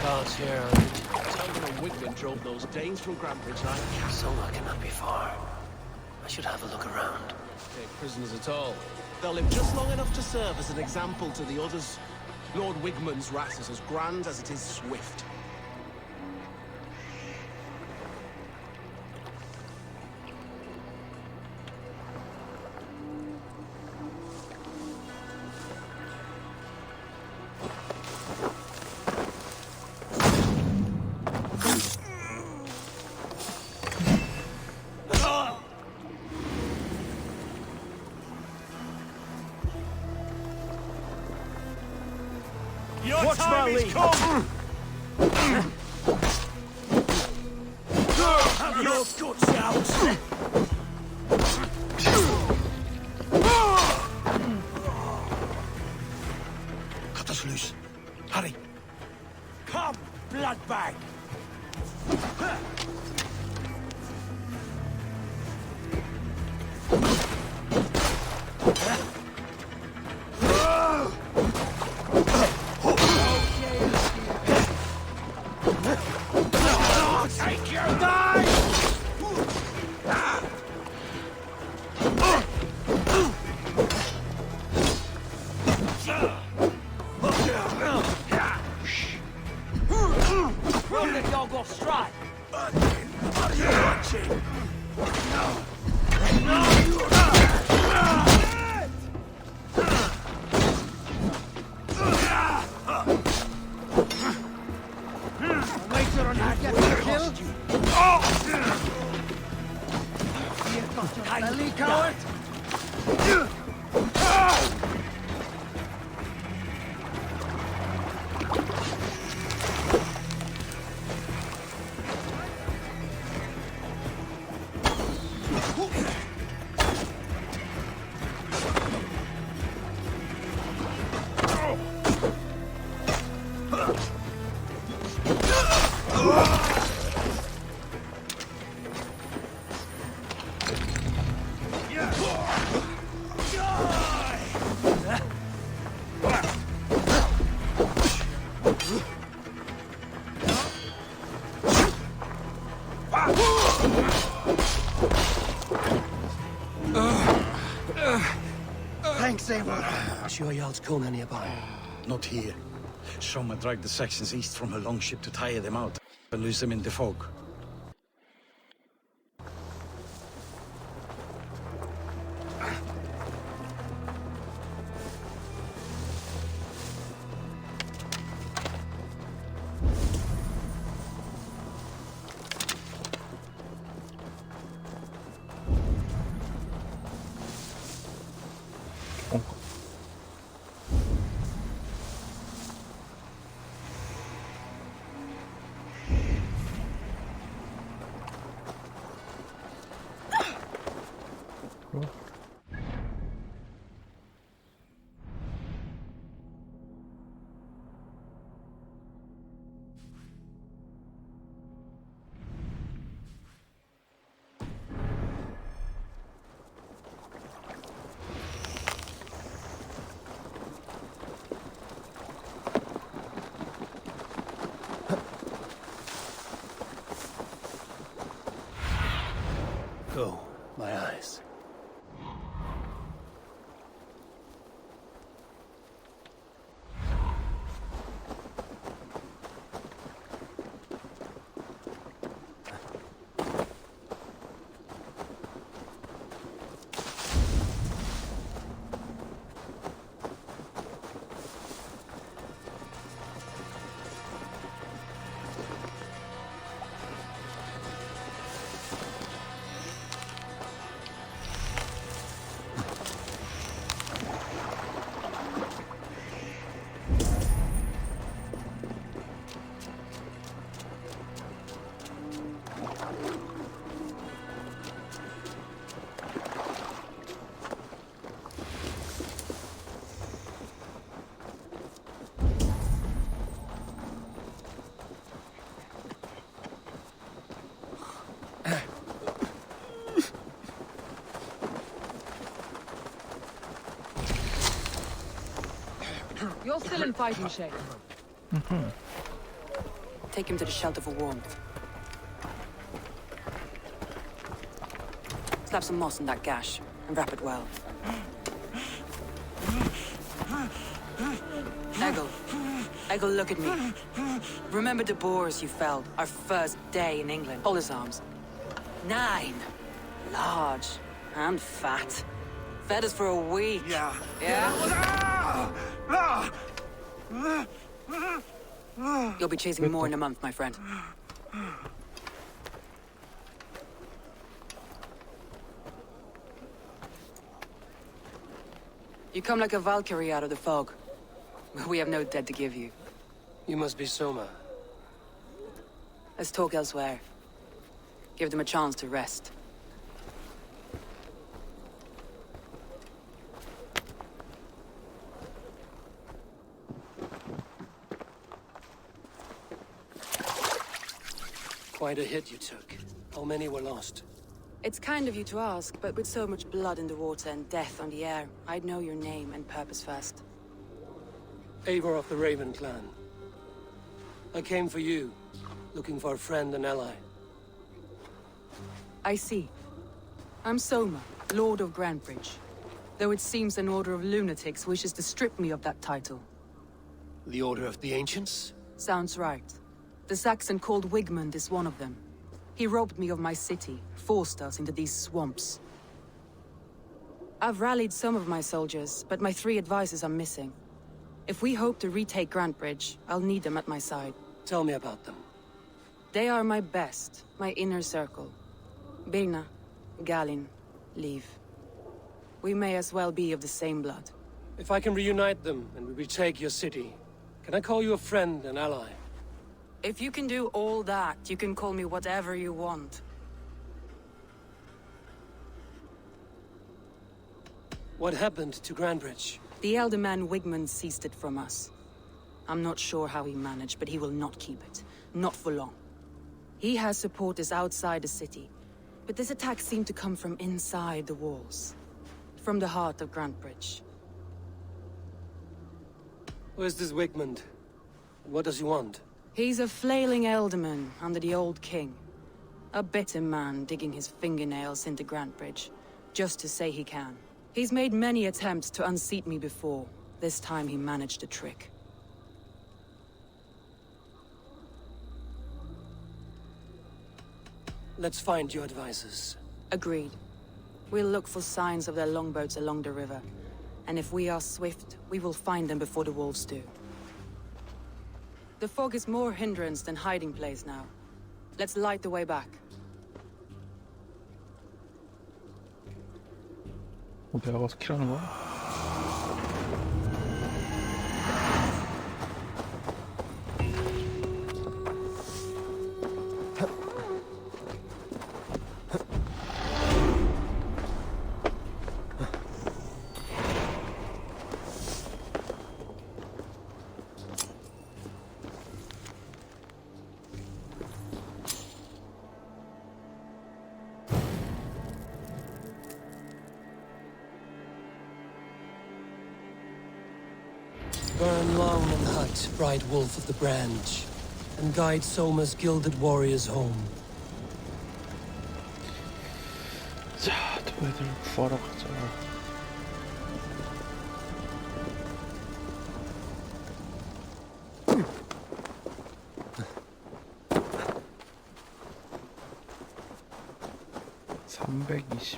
Cards here. Talbot and Wigman drove those Danes from Grantbridge Knight Castle. Soma cannot be far. I should have a look around. Take prisoners at all. They'll live just long enough to serve as an example to the others. Lord Wigman's wrath is as grand as it is swift. Watch my lead! Have your guts out! Cut us loose. Hurry. Come, bloodbag! Take your die! We'll let y'all go strike! What are you watching? Later on you get the kill! Belly coward! Thanks, Eivor. Sure y'all's come nearby. Not here. Soma dragged the Saxons east from her longship to tire them out and lose them in the fog. Go, my eyes. You're still in fighting shape. Take him to the shelter for warmth. Slap some moss in that gash and wrap it well. Eggle, look at me. Remember the Boers you felled our first day in England? Hold his arms. 9. Large and fat. Fed us for a week. Yeah. Yeah? You'll be chasing more in a month, my friend. You come like a Valkyrie out of the fog. We have no dead to give you. You must be Soma. Let's talk elsewhere. Give them a chance to rest. Quite a hit you took. How many were lost? It's kind of you to ask, but with so much blood in the water and death on the air, I'd know your name and purpose first. Eivor of the Raven clan. I came for you, looking for a friend and ally. I see. I'm Soma, Lord of Grantebridge. Though it seems an order of lunatics wishes to strip me of that title. The Order of the Ancients? Sounds right. The Saxon called Wigmund is one of them. He robbed me of my city, forced us into these swamps. I've rallied some of my soldiers, but my 3 advisors are missing. If we hope to retake Grantebridge, I'll need them at my side. Tell me about them. They are my best, my inner circle. Birna, Galinn, Liv. We may as well be of the same blood. If I can reunite them and we retake your city, can I call you a friend and ally? If you can do all that, you can call me whatever you want. What happened to Grantebridge? The elder man Wigmund seized it from us. I'm not sure how he managed, but he will not keep it. Not for long. He has supporters outside the city, but this attack seemed to come from inside the walls. From the heart of Grantebridge. Where's this Wigmund? And what does he want? He's a flailing elderman under the old king. A bitter man digging his fingernails into Grantebridge, just to say he can. He's made many attempts to unseat me before. This time he managed a trick. Let's find your advisors. Agreed. We'll look for signs of their longboats along the river. And if we are swift, we will find them before the wolves do. The fog is more hindrance than hiding place now. Let's light the way back. 내가 가서 킬하는 거야? Burn Longman Hut, bright wolf of the branch, and guide Soma's gilded warriors home. 자, 또 애들 구하러 가자. (320)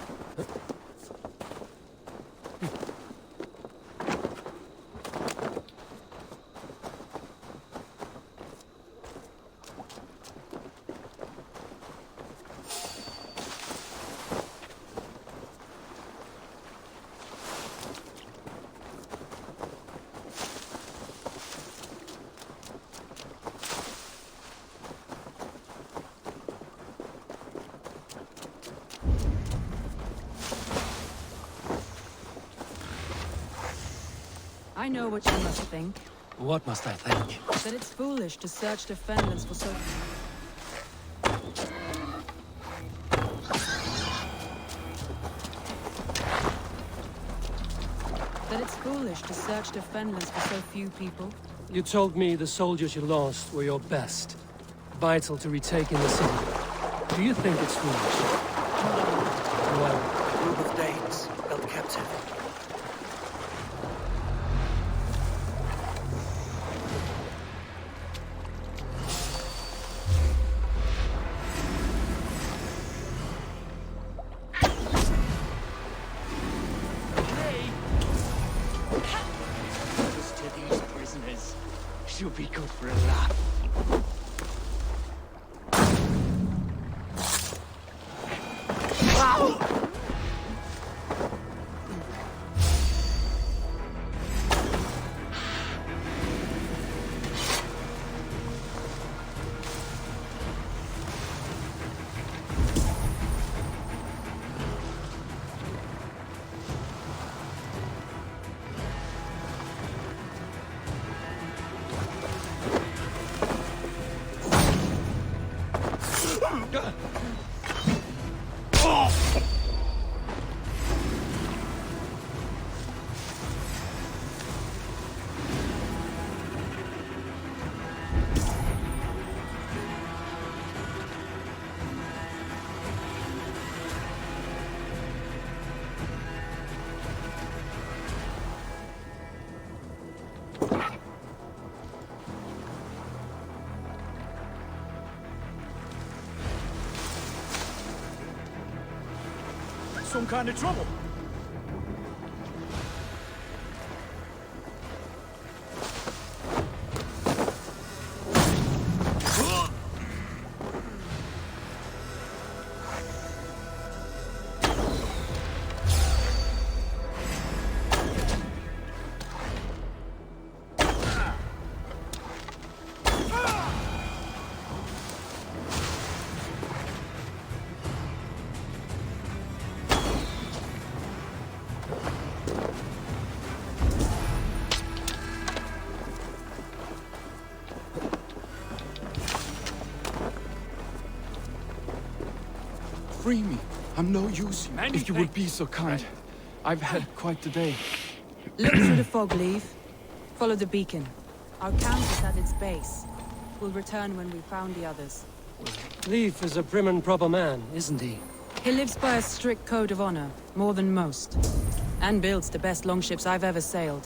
I know what you must think. What must I think? That it's foolish to search the Fenlands for so... That it's foolish to search the Fenlands for so few people. You told me the soldiers you lost were your best. Vital to retaking the city. Do you think it's foolish? Well, A group of Danes held captive. To these prisoners should be good for a laugh. Some kind of trouble. Free me. I'm no use. If you would be so kind. I've had quite the day. Look through the fog, Leave. Follow the beacon. Our camp is at its base. We'll return when we've found the others. Leif is a prim and proper man, isn't he? He lives by a strict code of honor, more than most. And builds the best longships I've ever sailed.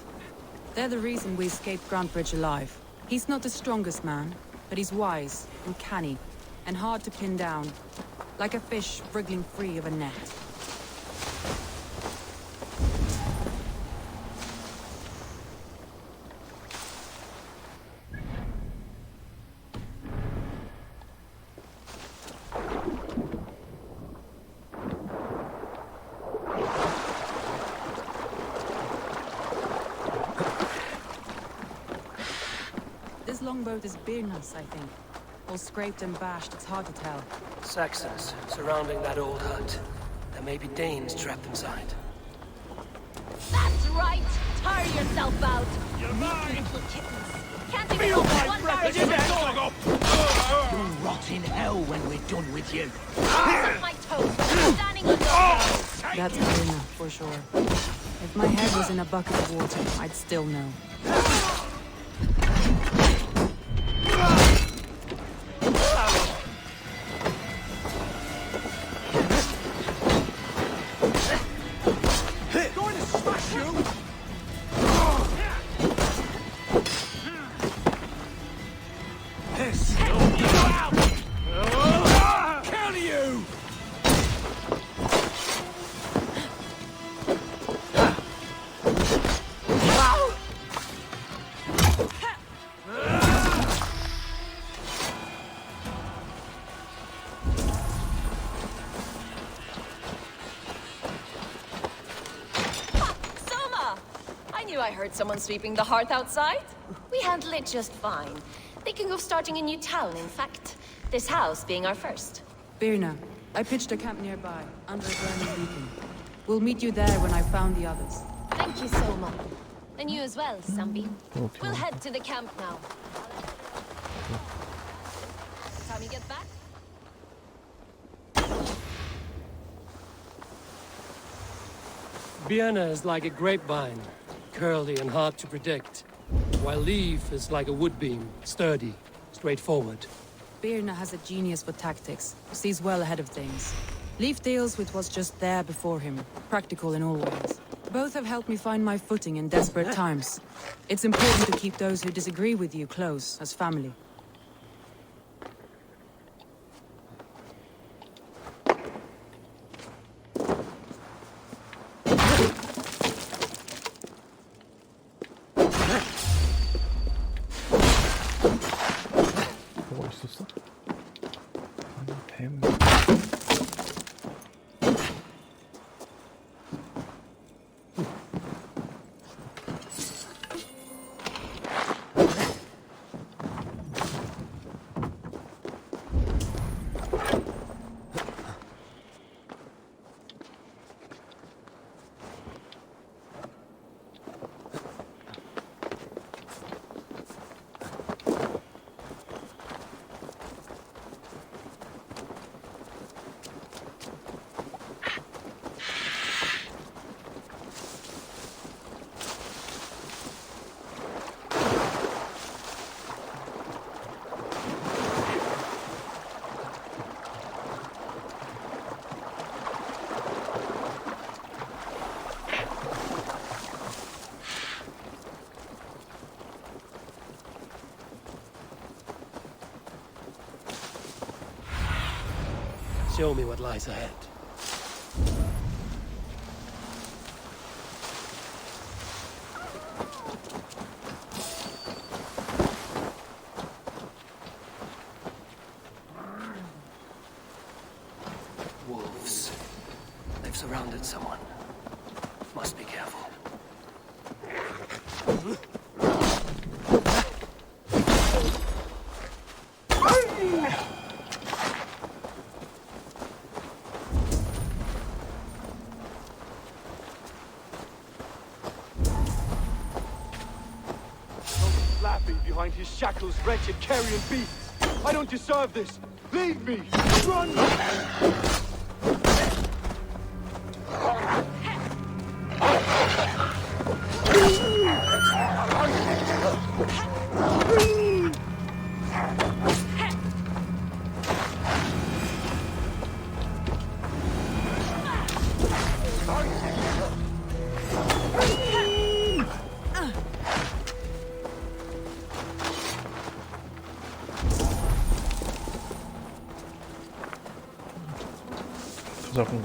They're the reason we escaped Grantebridge alive. He's not the strongest man, but he's wise and canny, and hard to pin down. Like a fish wriggling free of a net. This longboat is Birnas, I think. All scraped and bashed, it's hard to tell. Saxons surrounding that old hut. There may be Danes trapped inside. That's right! Tire yourself out! You're mine! Little kittens. Can't even open one barrel. You'll rot in hell when we're done with you. On my toes, standing on your toes. That's Birna, for sure. If my head was in a bucket of water, I'd still know. Soma! I knew I heard someone sweeping the hearth outside. We handle it just fine. Thinking of starting a new town, in fact. This house being our first. Birna, I pitched a camp nearby, under a burning beacon. We'll meet you there when I've found the others. Thank you, Soma. And you as well, Sambi. Okay. We'll head to the camp now. Time you get back? Birna is like a grapevine, curly and hard to predict, while Leaf is like a woodbeam, sturdy, straightforward. Birna has a genius for tactics, sees well ahead of things. Leaf deals with what's just there before him, practical in all ways. Both have helped me find my footing in desperate times. It's important to keep those who disagree with you close, as family. Oj, så. Hem. Show me what lies ahead. Wolves. They've surrounded someone. Must be careful. Laughing behind his shackles, wretched carrion beasts. I don't deserve this. Leave me. Run! Zaten.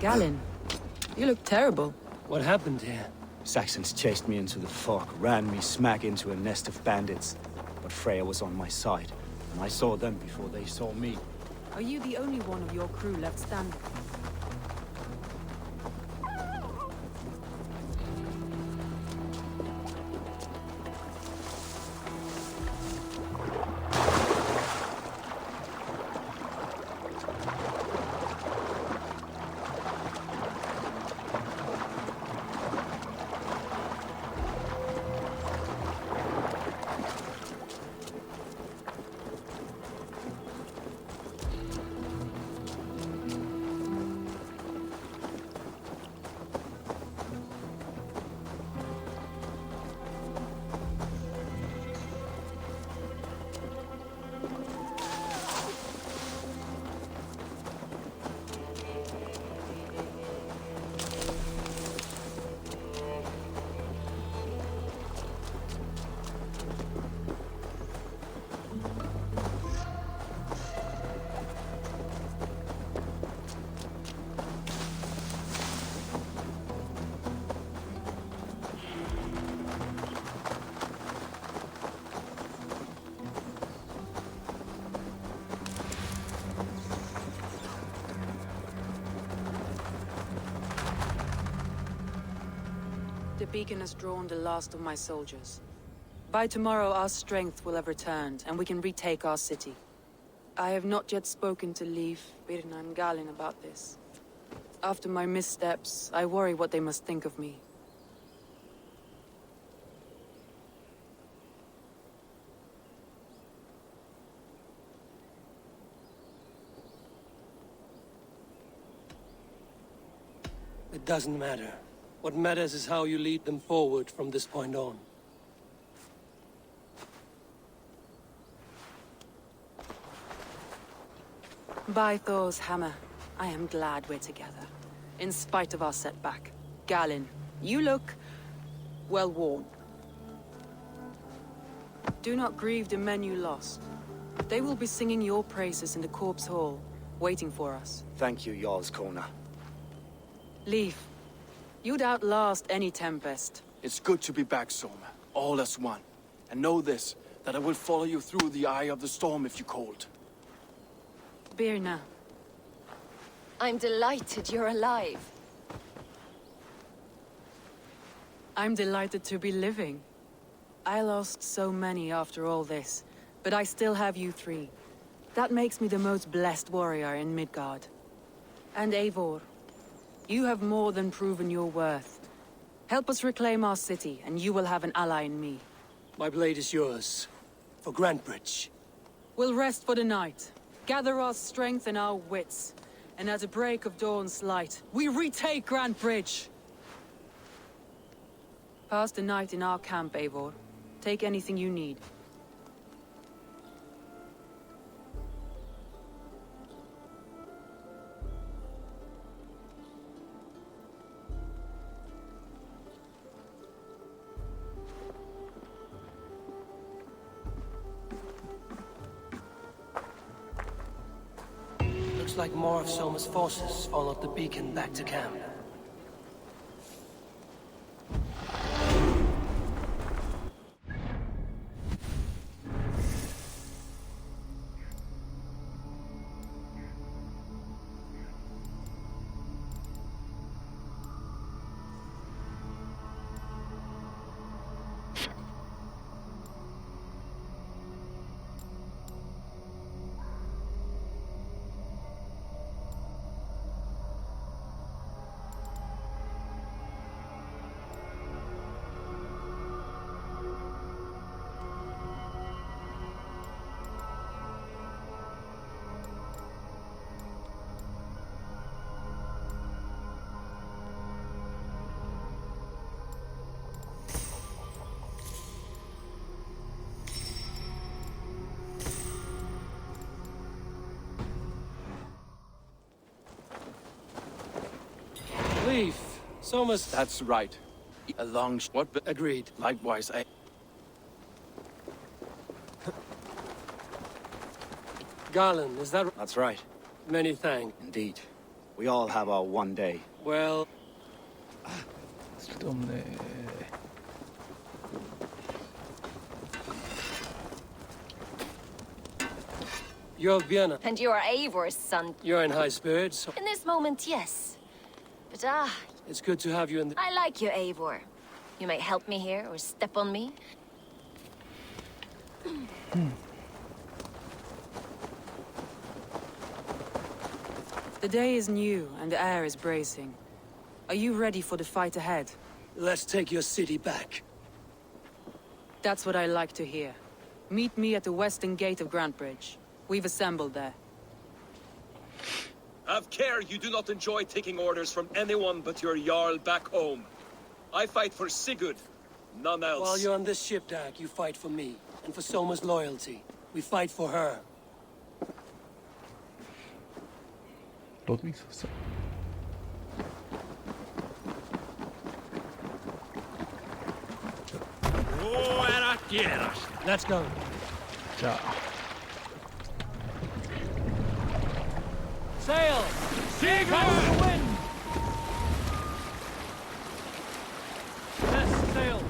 Galen, you look terrible. What happened here? Saxons chased me into the fog, ran me smack into a nest of bandits. But Freya was on my side, and I saw them before they saw me. Are you the only one of your crew left standing? The beacon has drawn the last of my soldiers. By tomorrow, our strength will have returned, and we can retake our city. I have not yet spoken to Leif, Birna, and Galin about this. After my missteps, I worry what they must think of me. It doesn't matter. What matters is how you lead them forward from this point on. By Thor's hammer, I am glad we're together. In spite of our setback. Galin, you look... well worn. Do not grieve the men you lost. They will be singing your praises in the Corpse Hall, waiting for us. Thank you, Jarl's Kona. Leif, you'd outlast any tempest. It's good to be back, Soma. All as one. And know this, that I will follow you through the eye of the storm if you called. Birna. I'm delighted you're alive. I'm delighted to be living. I lost so many after all this, but I still have you three. That makes me the most blessed warrior in Midgard. And Eivor, you have more than proven your worth. Help us reclaim our city, and you will have an ally in me. My blade is yours. For Grantebridge. We'll rest for the night, gather our strength and our wits, and at the break of dawn's light, we retake Grantebridge! Pass the night in our camp, Eivor. Take anything you need. Looks like more of Soma's forces followed the beacon back to camp. Leif, Soma's... That's right. A long what? Agreed. Likewise, Garland, is that... That's right. Many thanks. Indeed. We all have our one day. Well... 쓸데없네. You're Birna. And you are Eivor's son. You're in high spirits. In this moment, yes. But It's good to have you in the... I like you, Eivor. You may help me here, or step on me. The day is new, and the air is bracing. Are you ready for the fight ahead? Let's take your city back. That's what I like to hear. Meet me at the western gate of Grantebridge. We've assembled there. Have care you do not enjoy taking orders from anyone but your Jarl back home. I fight for Sigurd, none else. While you're on this ship, Dag, you fight for me, and for Soma's loyalty. We fight for her. 너도 있었어. Let's go. 자, Sail! Catch the wind! Yes, sail!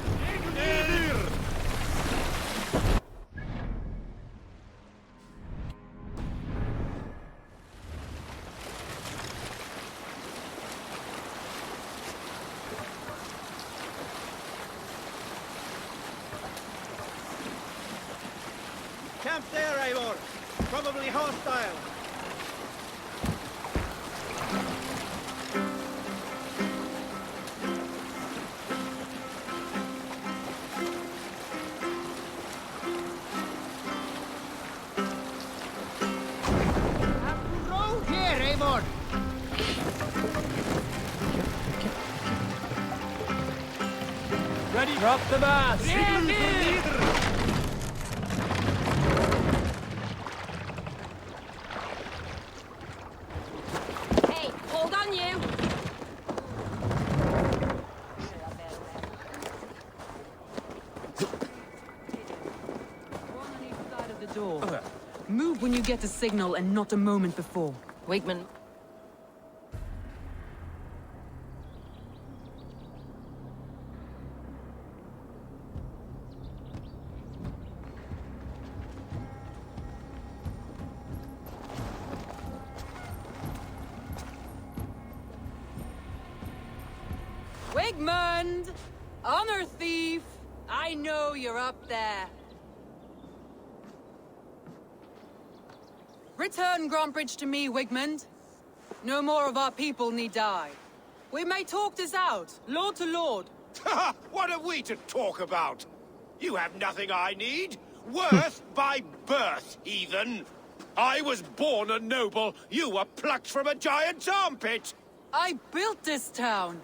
camp there, Eivor. Probably hostile. Row here, Eivor. Ready? Drop the mast! Hey, hold on you! One on each side of the door. Move when you get the signal and not a moment before. Wigman. Wigmund! Honor thief! I know you're up there. Return Grantebridge to me, Wigmund. No more of our people need die. We may talk this out, lord to lord. What are we to talk about? You have nothing I need. Worth by birth, heathen. I was born a noble. You were plucked from a giant's armpit. I built this town.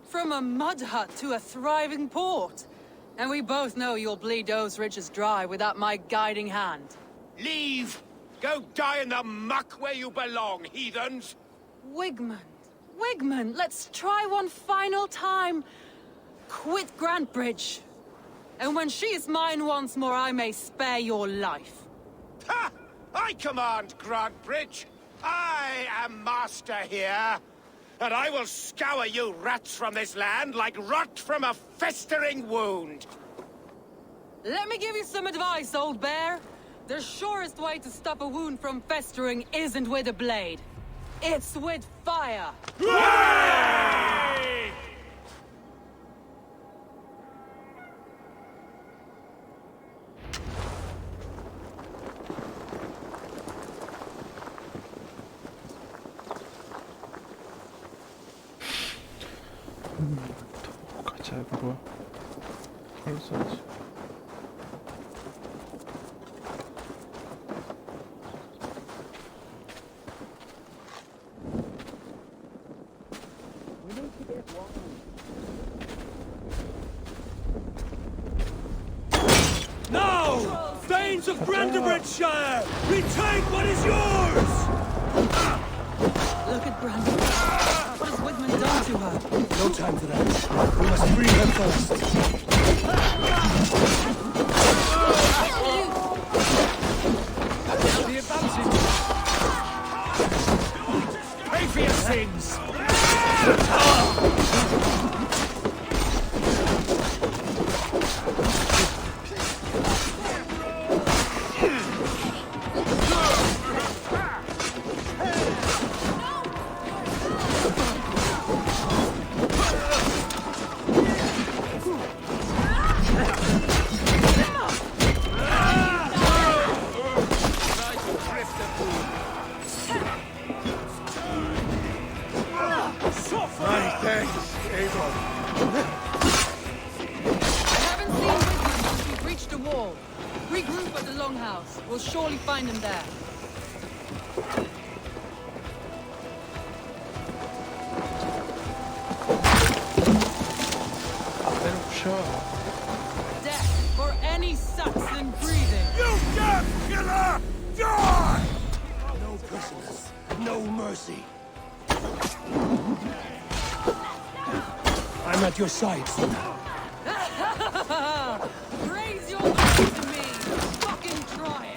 From a mud hut to a thriving port. And we both know you'll bleed those riches dry without my guiding hand. Leave. Go die in the muck where you belong, heathens. Wigmund, Wigmund, let's try one final time. Quit Grantebridge. And when she is mine once more, I may spare your life. Ha! I command Grantebridge. I am master here. And I will scour you rats from this land like rot from a festering wound. Let me give you some advice, old bear. The surest way to stop a wound from festering isn't with a blade. It's with fire. Kaç ay bu? Görürsünüz. Now! Thanes of Grantebridgeshire! Retake what is yours! Look at Grantebridge. What has Wigmund done to her? No time for that. We must free her first. The advantage! Pay for your sins! Regroup at the Longhouse. We'll surely find him there. Death for any Saxon breathing. You damn killer! Die! No prisoners, no mercy. I'm at your side. Raise your voice to me! Fucking try it!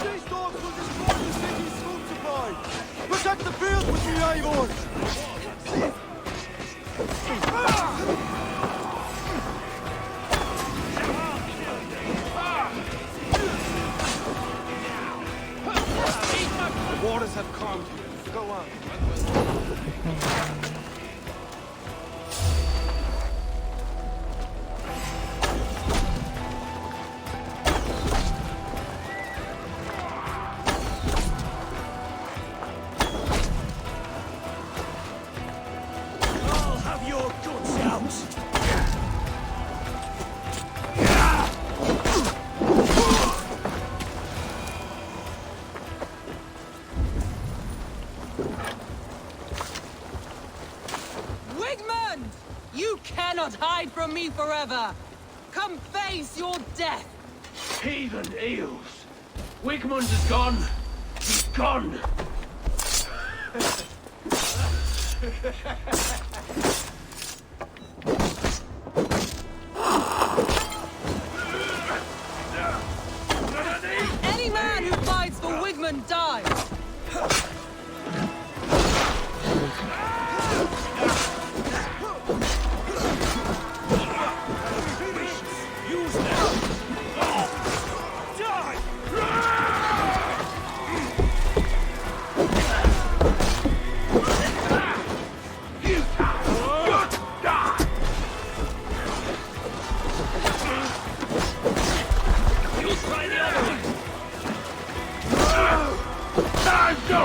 These dogs will destroy the city's food supply! Protect the field with me, Eivor! The waters have calmed you. I'll have your guts out! Wigmund! You cannot hide from me forever! Come face your death! Heathen eels! Wigmund is gone! He's gone! Any man who fights for Wigmund dies! Use them! Die! You try the other one! Time go!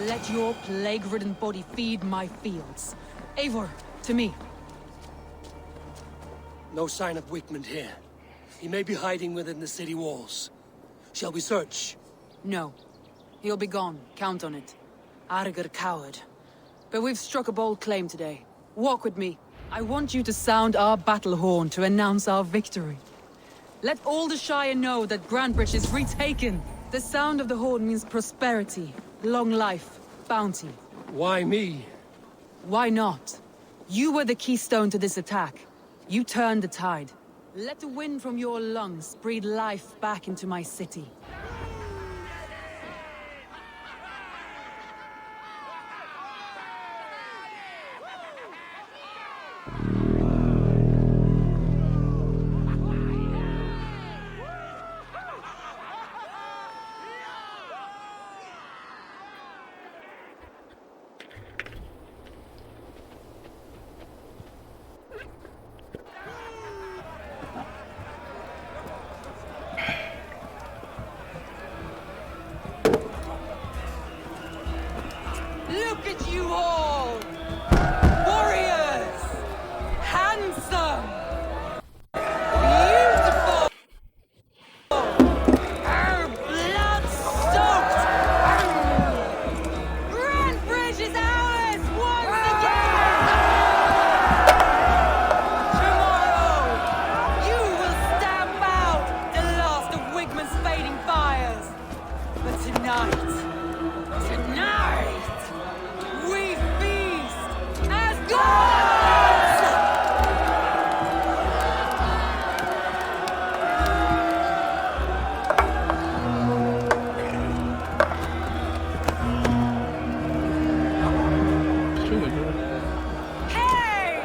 Let your plague-ridden body feed my fields. Eivor, to me. No sign of Wigmund here. He may be hiding within the city walls. Shall we search? No. He'll be gone. Count on it. Arger coward. But we've struck a bold claim today. Walk with me. I want you to sound our battle horn to announce our victory. Let all the Shire know that Grantebridge is retaken. The sound of the horn means prosperity, long life, bounty. Why me? Why not? You were the keystone to this attack. You turned the tide. Let the wind from your lungs breathe life back into my city. Look at you all! Warriors! Handsome! Beautiful! Blood-soaked! Grantebridge is ours once again! Tomorrow, you will stamp out the last of Wigmund's fading fires. But tonight, we feast as gods! Hey!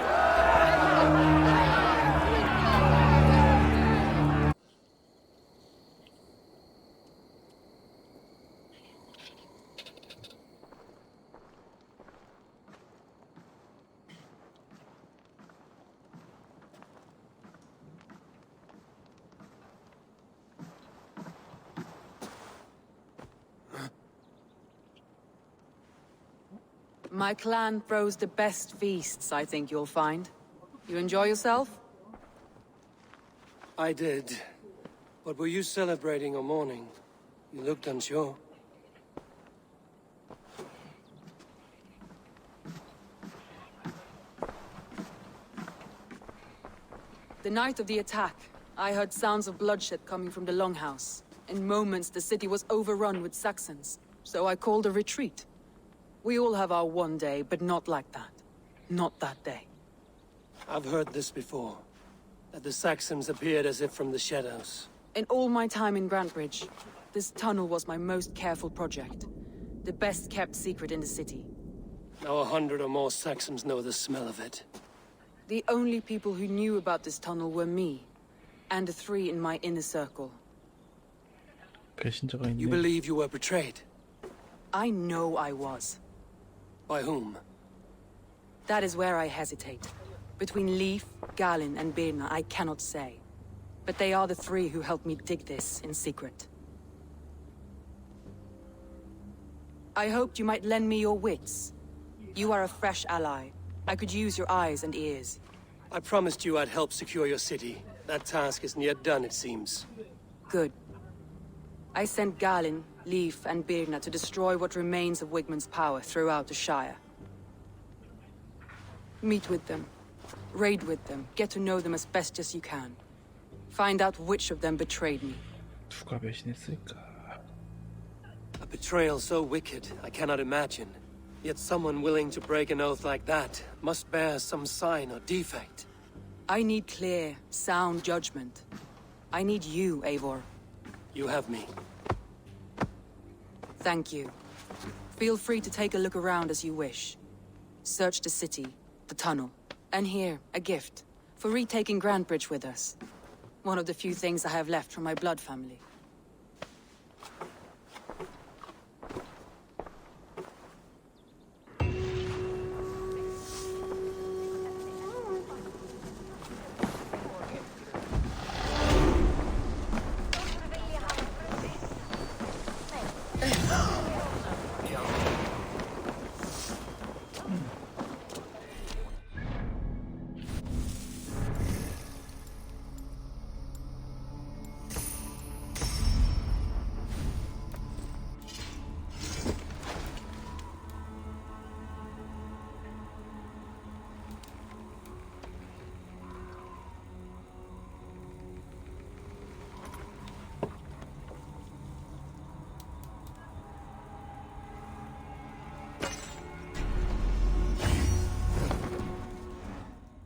My clan throws the best feasts, I think you'll find. You enjoy yourself? I did. But were you celebrating or mourning? You looked unsure. The night of the attack, I heard sounds of bloodshed coming from the Longhouse. In moments, the city was overrun with Saxons, so I called a retreat. We all have our one day, but not like that. Not that day. I've heard this before. That the Saxons appeared as if from the shadows. In all my time in Grantebridge, this tunnel was my most careful project. The best kept secret in the city. Now 100 or more Saxons know the smell of it. The only people who knew about this tunnel were me, and the 3 in my inner circle. 배신자가 있네. You believe you were betrayed? I know I was. By whom? That is where I hesitate. Between Leif, Galin, and Birna, I cannot say. But they are the 3 who helped me dig this in secret. I hoped you might lend me your wits. You are a fresh ally. I could use your eyes and ears. I promised you I'd help secure your city. That task isn't yet done, it seems. Good. I sent Galin, Leif, and Birna to destroy what remains of Wigmund's power throughout the Shire. Meet with them. Raid with them. Get to know them as best as you can. Find out which of them betrayed me. 누가 배신했을까? A betrayal so wicked, I cannot imagine. Yet someone willing to break an oath like that must bear some sign or defect. I need clear, sound judgment. I need you, Eivor. You have me. Thank you. Feel free to take a look around as you wish. Search the city, the tunnel. And here, a gift. For retaking Grantebridge with us. One of the few things I have left from my blood family.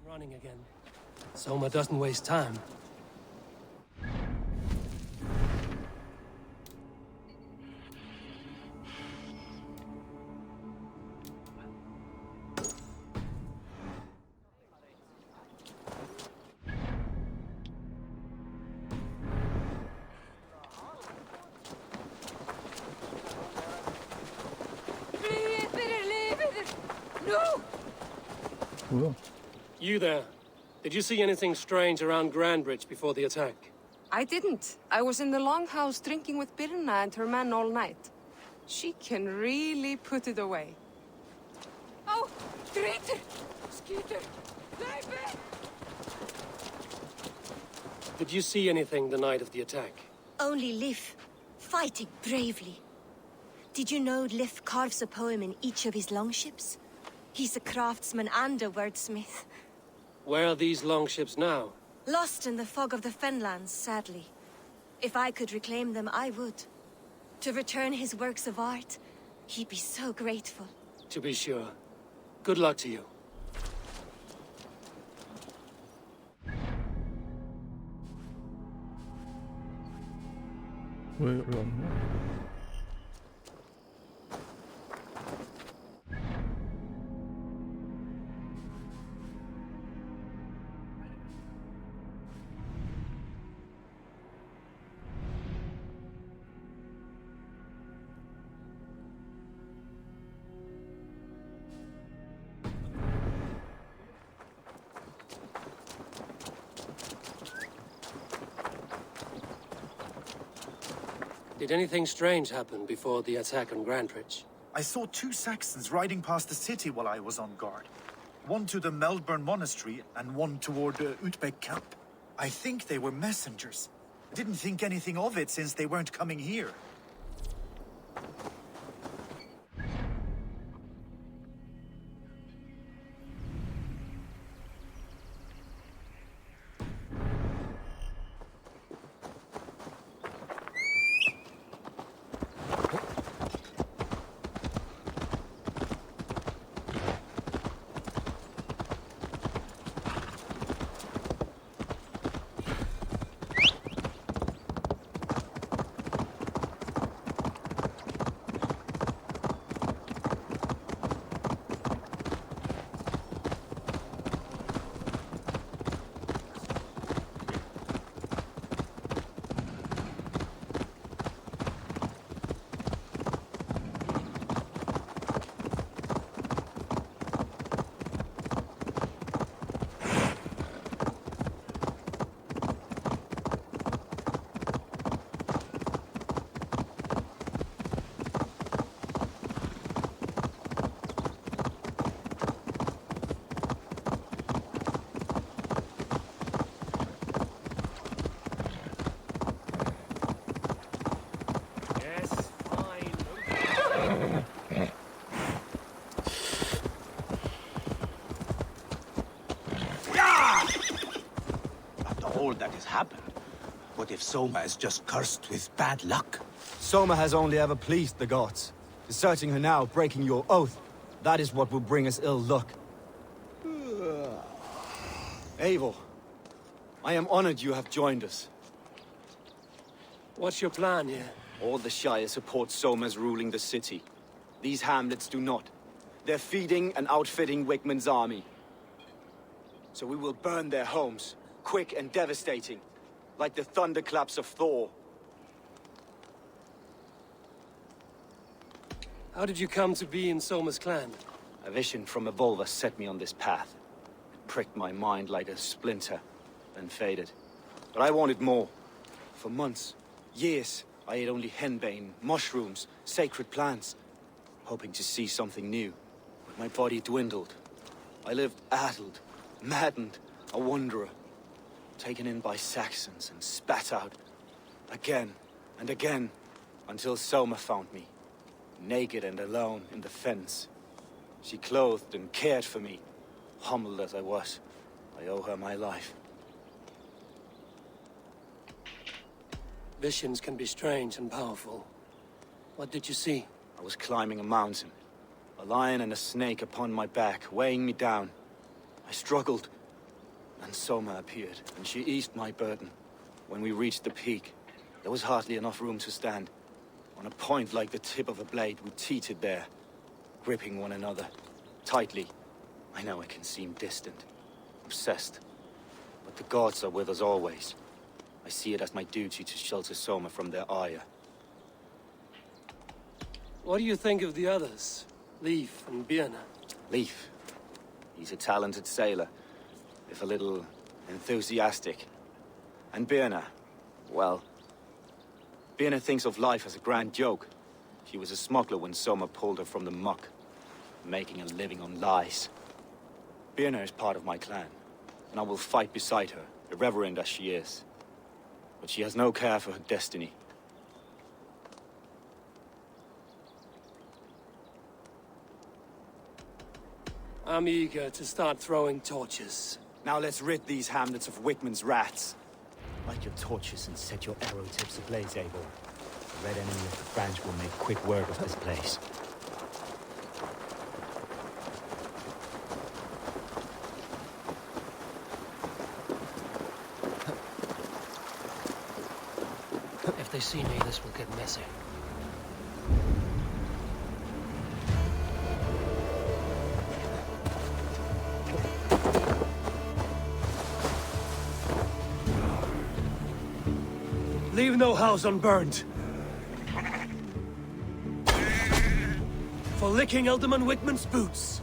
Running again. Soma doesn't waste time. No! 뭐야? You there. Did you see anything strange around Grantebridge before the attack? I didn't. I was in the longhouse drinking with Birna and her men all night. She can really put it away. Oh, traitor! Skeeter! Leif! Did you see anything the night of the attack? Only Lif, fighting bravely. Did you know Lif carves a poem in each of his longships? He's a craftsman and a wordsmith. Where are these longships now? Lost in the fog of the Fenlands, sadly. If I could reclaim them, I would. To return his works of art, he'd be so grateful. To be sure. Good luck to you. 왜 여기 왔냐? Did anything strange happen before the attack on Grantebridge? I saw 2 Saxons riding past the city while I was on guard. One to the Melbourne Monastery and one toward Utbeck camp. I think they were messengers. I didn't think anything of it since they weren't coming here. What if Soma is just cursed with bad luck? Soma has only ever pleased the gods. Deserting her now, breaking your oath, that is what will bring us ill luck. Eivor, I am honored you have joined us. What's your plan here? All the Shire support Soma's ruling the city. These hamlets do not. They're feeding and outfitting Wigmund's army. So we will burn their homes, quick and devastating, like the thunderclaps of Thor. How did you come to be in Soma's clan? A vision from Evolva set me on this path. It pricked my mind like a splinter, then faded. But I wanted more. For months, years, I ate only henbane, mushrooms, sacred plants, hoping to see something new. But my body dwindled. I lived addled, maddened, a wanderer, taken in by Saxons and spat out again and again, until Soma found me, naked and alone in the fens. She clothed and cared for me, humbled as I was. I owe her my life. Visions can be strange and powerful. What did you see? I was climbing a mountain. A lion and a snake upon my back, weighing me down. I struggled. And Soma appeared, and she eased my burden. When we reached the peak, there was hardly enough room to stand. On a point like the tip of a blade, we teetered there, gripping one another, tightly. I know it can seem distant, obsessed. But the gods are with us always. I see it as my duty to shelter Soma from their ire. What do you think of the others? Leif and Birna? Leif. He's a talented sailor, if a little enthusiastic. And Birna, well... Birna thinks of life as a grand joke. She was a smuggler when Soma pulled her from the muck, making a living on lies. Birna is part of my clan, and I will fight beside her, irreverent as she is. But she has no care for her destiny. I'm eager to start throwing torches. Now let's rid these hamlets of Wigmund's rats. Light your torches and set your arrow tips ablaze, Eivor. The red enemy of the branch will make quick work of this place. If they see me, this will get messy. Leave no house unburned. For licking Alderman Wigmund's boots.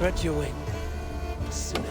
Spread your wing. Sinner.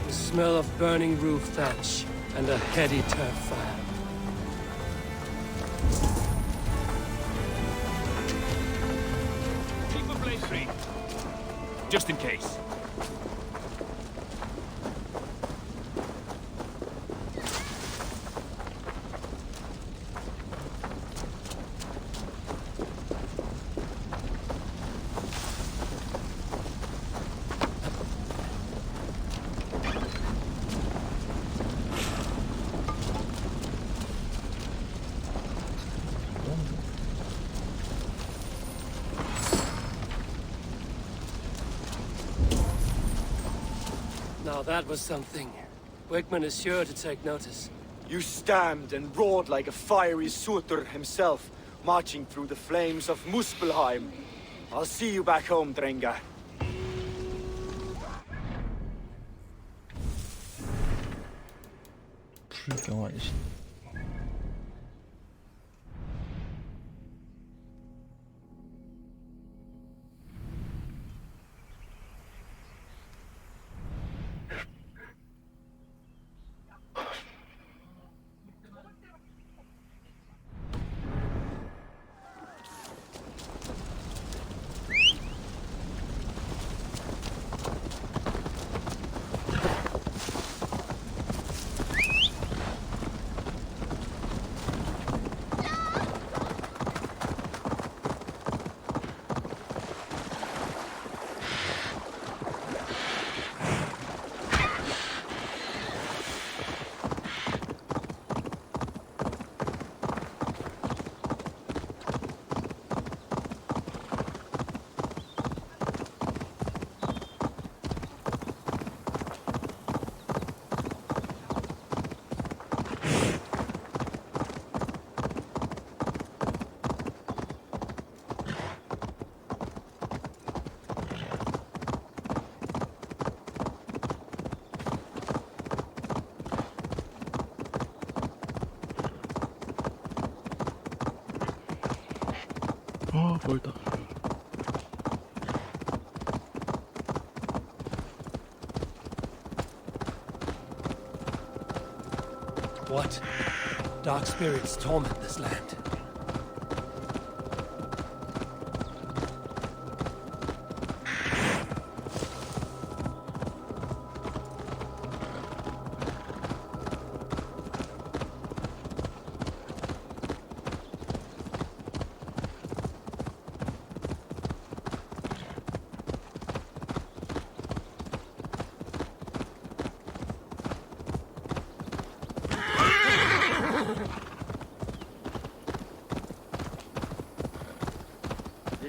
Smell of burning roof thatch and a heady turf fire. Keep the blaze free. Just in case. Now that was something. Wigmund is sure to take notice. You stamped and roared like a fiery Surtur himself, marching through the flames of Muspelheim. I'll see you back home, Drenga. 불경화이신. 아, 멀다. What? Dark spirits torment this land.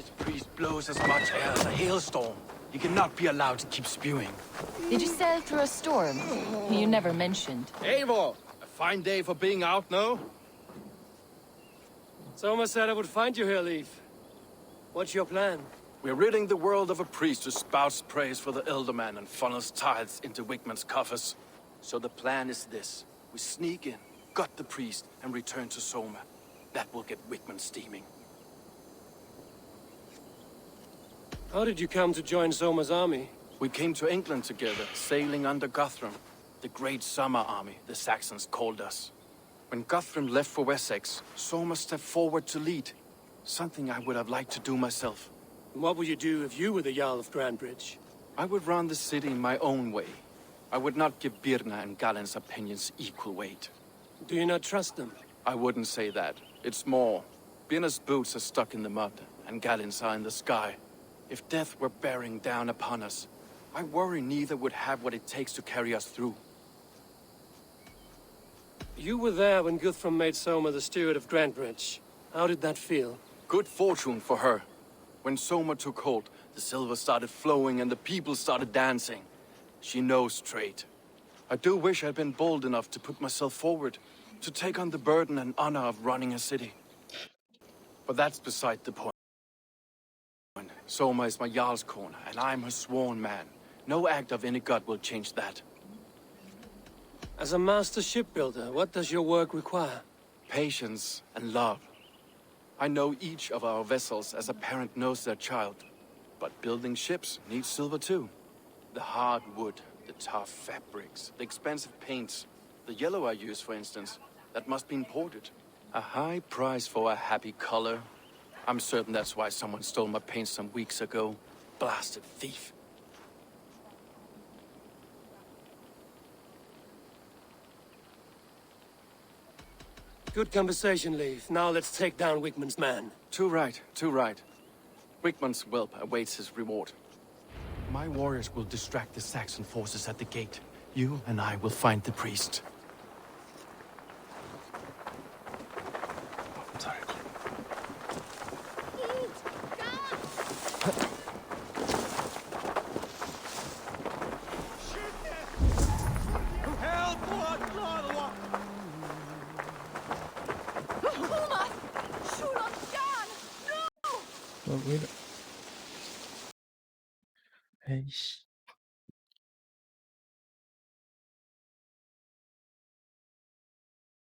This priest blows as much air as a hailstorm. He cannot be allowed to keep spewing. Did you sail through a storm? You never mentioned. Eivor! A fine day for being out, no? Soma said I would find you here, Leif. What's your plan? We're ridding the world of a priest who spouts praise for the Elderman and funnels tithes into Wigmund's coffers. So the plan is this. We sneak in, gut the priest, and return to Soma. That will get Wigmund steaming. How did you come to join Soma's army? We came to England together, sailing under Guthrum. The Great Summer Army, the Saxons called us. When Guthrum left for Wessex, Soma stepped forward to lead. Something I would have liked to do myself. What would you do if you were the Jarl of Grandbridge? I would run the city my own way. I would not give Birna and Galen's opinions equal weight. Do you not trust them? I wouldn't say that. It's more. Birna's boots are stuck in the mud, and Galen's are in the sky. If death were bearing down upon us, I worry neither would have what it takes to carry us through. You were there when Guthrum made Soma the steward of Grandbridge. How did that feel? Good fortune for her. When Soma took hold, the silver started flowing and the people started dancing. She knows trade. I do wish I'd been bold enough to put myself forward, to take on the burden and honor of running a city. But that's beside the point. Soma is my Jarl's corner, and I'm her sworn man. No act of any god will change that. As a master shipbuilder, what does your work require? Patience and love. I know each of our vessels as a parent knows their child. But building ships needs silver too. The hard wood, the tough fabrics, the expensive paints. The yellow I use, for instance, that must be imported. A high price for a happy color. I'm certain that's why someone stole my paint some weeks ago. Blasted thief. Good conversation, Leif. Now let's take down Wigmund's man. Too right, too right. Wigmund's whelp awaits his reward. My warriors will distract the Saxon forces at the gate. You and I will find the priest. bagulho. É isso.